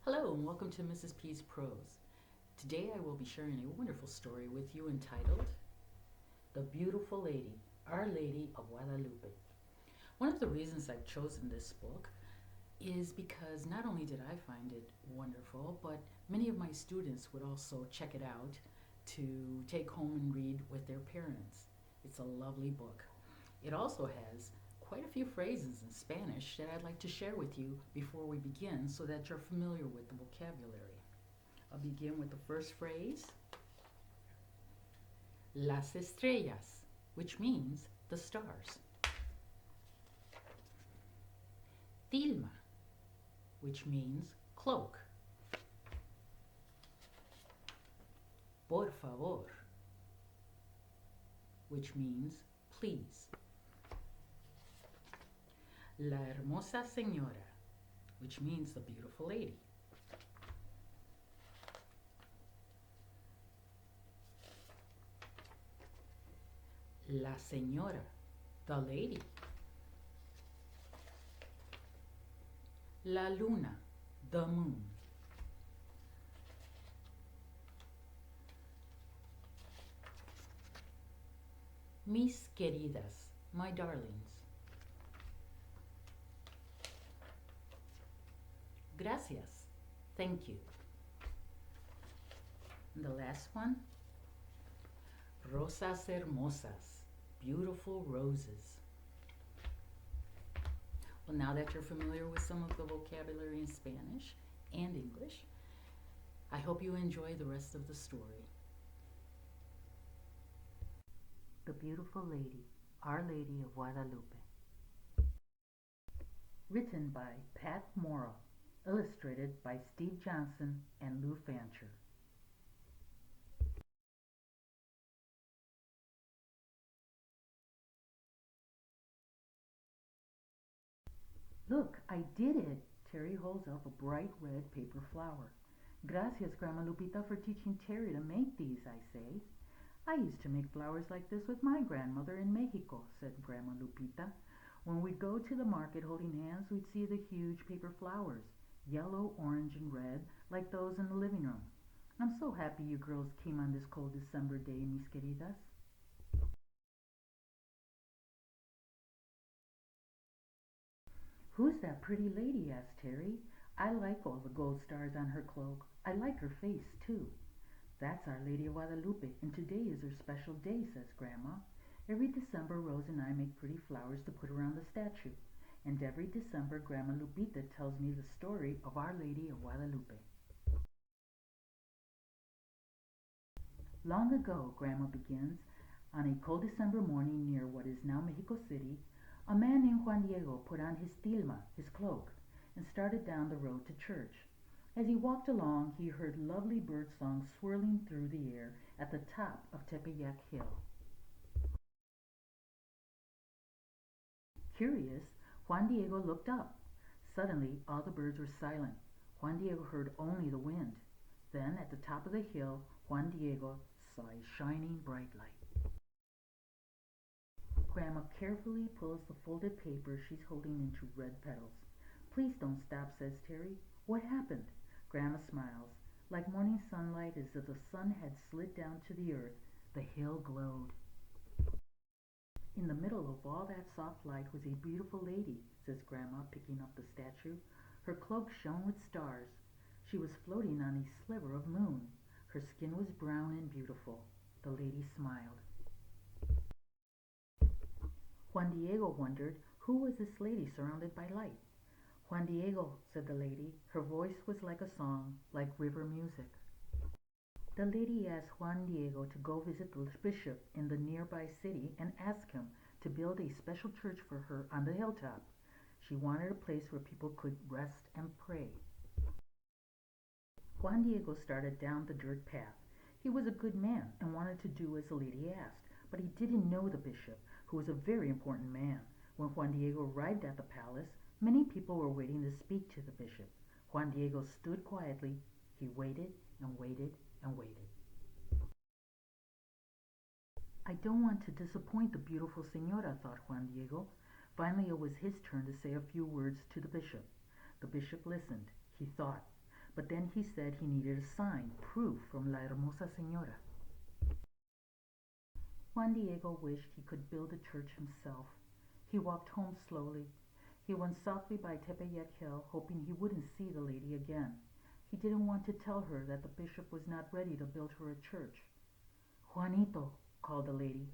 Hello and welcome to Mrs. P's Prose. Today I will be sharing a wonderful story with you entitled The Beautiful Lady, Our Lady of Guadalupe. One of the reasons I've chosen this book is because not only did I find it wonderful, but many of my students would also check it out to take home and read with their parents. It's a lovely book. It also has quite a few phrases in Spanish that I'd like to share with you before we begin so that you're familiar with the vocabulary. I'll begin with the first phrase, las estrellas, which means the stars. Tilma, which means cloak. Por favor, which means please. La hermosa señora, which means the beautiful lady. La señora, the lady. La luna, the moon. Mis queridas, my darlings. Gracias, thank you. And the last one, rosas hermosas, beautiful roses. Well, now that you're familiar with some of the vocabulary in Spanish and English, I hope you enjoy the rest of the story. The Beautiful Lady, Our Lady of Guadalupe. Written by Pat Morrow. Illustrated by Steve Johnson and Lou Fancher. Look, I did it! Terry holds up a bright red paper flower. Gracias, Grandma Lupita, for teaching Terry to make these, I say. I used to make flowers like this with my grandmother in Mexico, said Grandma Lupita. When we'd go to the market holding hands, we'd see the huge paper flowers. Yellow, orange, and red, like those in the living room. I'm so happy you girls came on this cold December day, mis queridas. Who's that pretty lady? Asked Terry. I like all the gold stars on her cloak. I like her face, too. That's Our Lady of Guadalupe, and today is her special day, says Grandma. Every December, Rose and I make pretty flowers to put around the statue. And every December, Grandma Lupita tells me the story of Our Lady of Guadalupe. Long ago, Grandma begins, on a cold December morning near what is now Mexico City, a man named Juan Diego put on his tilma, his cloak, and started down the road to church. As he walked along, he heard lovely bird songs swirling through the air at the top of Tepeyac Hill. Curious, Juan Diego looked up. Suddenly, all the birds were silent. Juan Diego heard only the wind. Then, at the top of the hill, Juan Diego saw a shining bright light. Grandma carefully pulls the folded paper she's holding into red petals. Please don't stop, says Terry. What happened? Grandma smiles. Like morning sunlight, as if the sun had slid down to the earth, the hill glowed. In the middle of all that soft light was a beautiful lady, says Grandma, picking up the statue. Her cloak shone with stars. She was floating on a sliver of moon. Her skin was brown and beautiful. The lady smiled. Juan Diego wondered who was this lady surrounded by light. Juan Diego, said the lady. Her voice was like a song, like river music. The lady asked Juan Diego to go visit the bishop in the nearby city and ask him to build a special church for her on the hilltop. She wanted a place where people could rest and pray. Juan Diego started down the dirt path. He was a good man and wanted to do as the lady asked, but he didn't know the bishop, who was a very important man. When Juan Diego arrived at the palace, many people were waiting to speak to the bishop. Juan Diego stood quietly. He waited and waited and waited. I don't want to disappoint the beautiful señora, thought Juan Diego. Finally, it was his turn to say a few words to the bishop. The bishop listened. He thought. But then he said he needed a sign, proof from La Hermosa Señora. Juan Diego wished he could build a church himself. He walked home slowly. He went softly by Tepeyac Hill, hoping he wouldn't see the lady again. He didn't want to tell her that the bishop was not ready to build her a church. "Juanito," called the lady.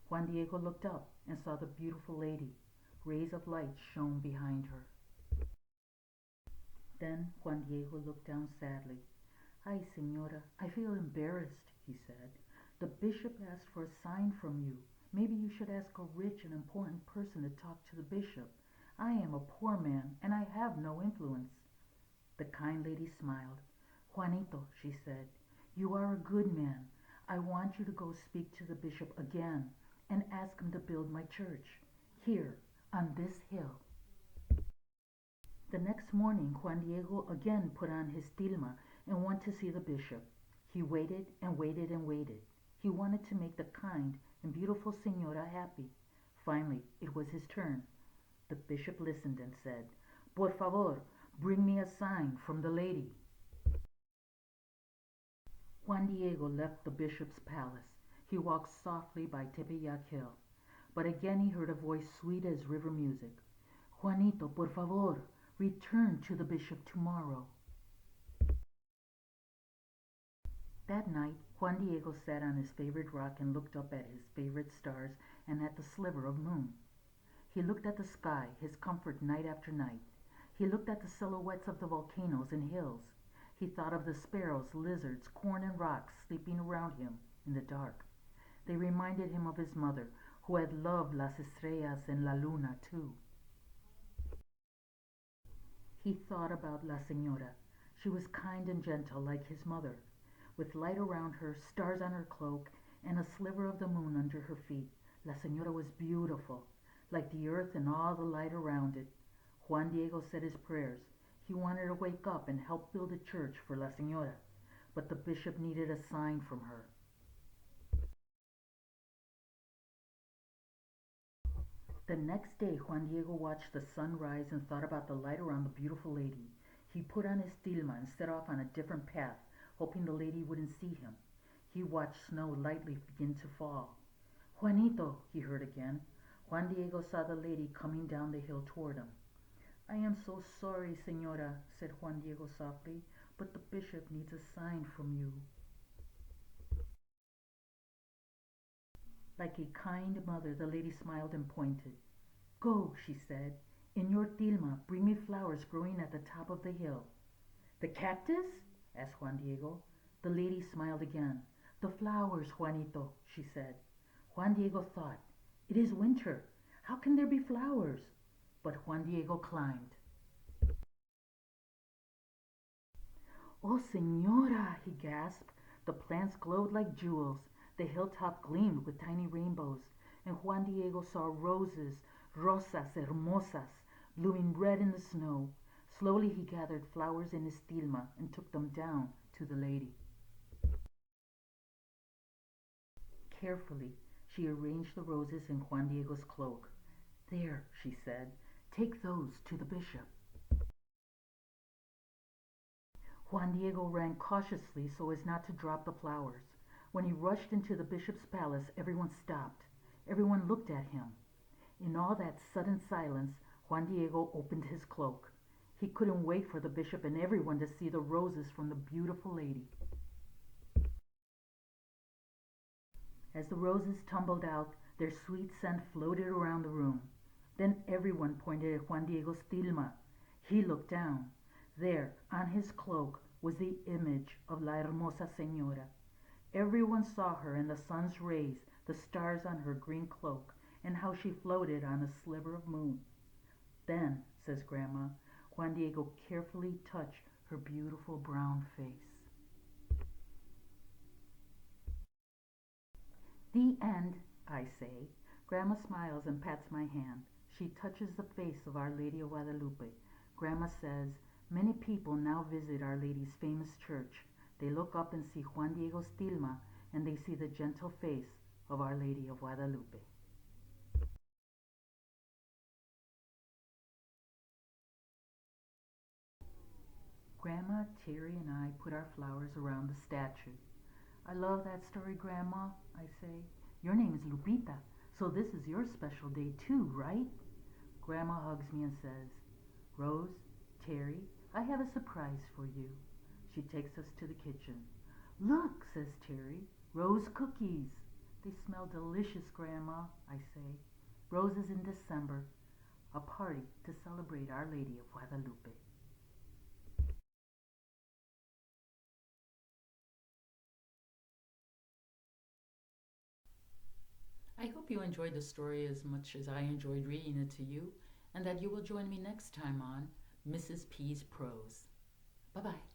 Juan Diego looked up and saw the beautiful lady. Rays of light shone behind her. Then Juan Diego looked down sadly. "Ay, señora, I feel embarrassed," he said. "The bishop asked for a sign from you. Maybe you should ask a rich and important person to talk to the bishop. I am a poor man, and I have no influence." The kind lady smiled. "Juanito," she said, "you are a good man. I want you to go speak to the bishop again and ask him to build my church, here, on this hill." The next morning Juan Diego again put on his tilma and went to see the bishop. He waited and waited and waited. He wanted to make the kind and beautiful señora happy. Finally it was his turn. The bishop listened and said, "Por favor, bring me a sign from the lady." Juan Diego left the bishop's palace. He walked softly by Tepeyac Hill. But again he heard a voice sweet as river music. "Juanito, por favor, return to the bishop tomorrow." That night Juan Diego sat on his favorite rock and looked up at his favorite stars and at the sliver of moon. He looked at the sky, his comfort night after night. He looked at the silhouettes of the volcanoes and hills. He thought of the sparrows, lizards, corn, and rocks sleeping around him in the dark. They reminded him of his mother, who had loved las estrellas and la luna too. He thought about La Señora. She was kind and gentle like his mother, with light around her, stars on her cloak, and a sliver of the moon under her feet. La Señora was beautiful, like the earth and all the light around it. Juan Diego said his prayers. He wanted to wake up and help build a church for La Señora, but the bishop needed a sign from her. The next day Juan Diego watched the sun rise and thought about the light around the beautiful lady. He put on his tilma and set off on a different path, hoping the lady wouldn't see him. He watched snow lightly begin to fall. "Juanito," he heard again. Juan Diego saw the lady coming down the hill toward him. "I am so sorry, señora," said Juan Diego softly, "but the bishop needs a sign from you." Like a kind mother, the lady smiled and pointed. "Go," she said. "In your tilma, bring me flowers growing at the top of the hill." "The cactus?" asked Juan Diego. The lady smiled again. "The flowers, Juanito," she said. Juan Diego thought, "It is winter. How can there be flowers?" But Juan Diego climbed. "Oh, señora," he gasped. The plants glowed like jewels. The hilltop gleamed with tiny rainbows, and Juan Diego saw roses, rosas hermosas, blooming red in the snow. Slowly he gathered flowers in his tilma and took them down to the lady. Carefully, she arranged the roses in Juan Diego's cloak. "There," she said, "take those to the bishop." Juan Diego ran cautiously so as not to drop the flowers. When he rushed into the bishop's palace, everyone stopped. Everyone looked at him. In all that sudden silence, Juan Diego opened his cloak. He couldn't wait for the bishop and everyone to see the roses from the beautiful lady. As the roses tumbled out, their sweet scent floated around the room. Then everyone pointed at Juan Diego's tilma. He looked down. There, on his cloak, was the image of La Hermosa Señora. Everyone saw her in the sun's rays, the stars on her green cloak, and how she floated on a sliver of moon. Then, says Grandma, Juan Diego carefully touched her beautiful brown face. The end, I say. Grandma smiles and pats my hand. She touches the face of Our Lady of Guadalupe. Grandma says, many people now visit Our Lady's famous church. They look up and see Juan Diego's tilma, and they see the gentle face of Our Lady of Guadalupe. Grandma, Terry, and I put our flowers around the statue. I love that story, Grandma, I say. Your name is Lupita, so this is your special day too, right? Grandma hugs me and says, Rose, Terry, I have a surprise for you. She takes us to the kitchen. Look, says Terry, rose cookies. They smell delicious, Grandma, I say. Roses in December, a party to celebrate Our Lady of Guadalupe. I hope you enjoyed the story as much as I enjoyed reading it to you, and that you will join me next time on Mrs. P's Prose. Bye bye.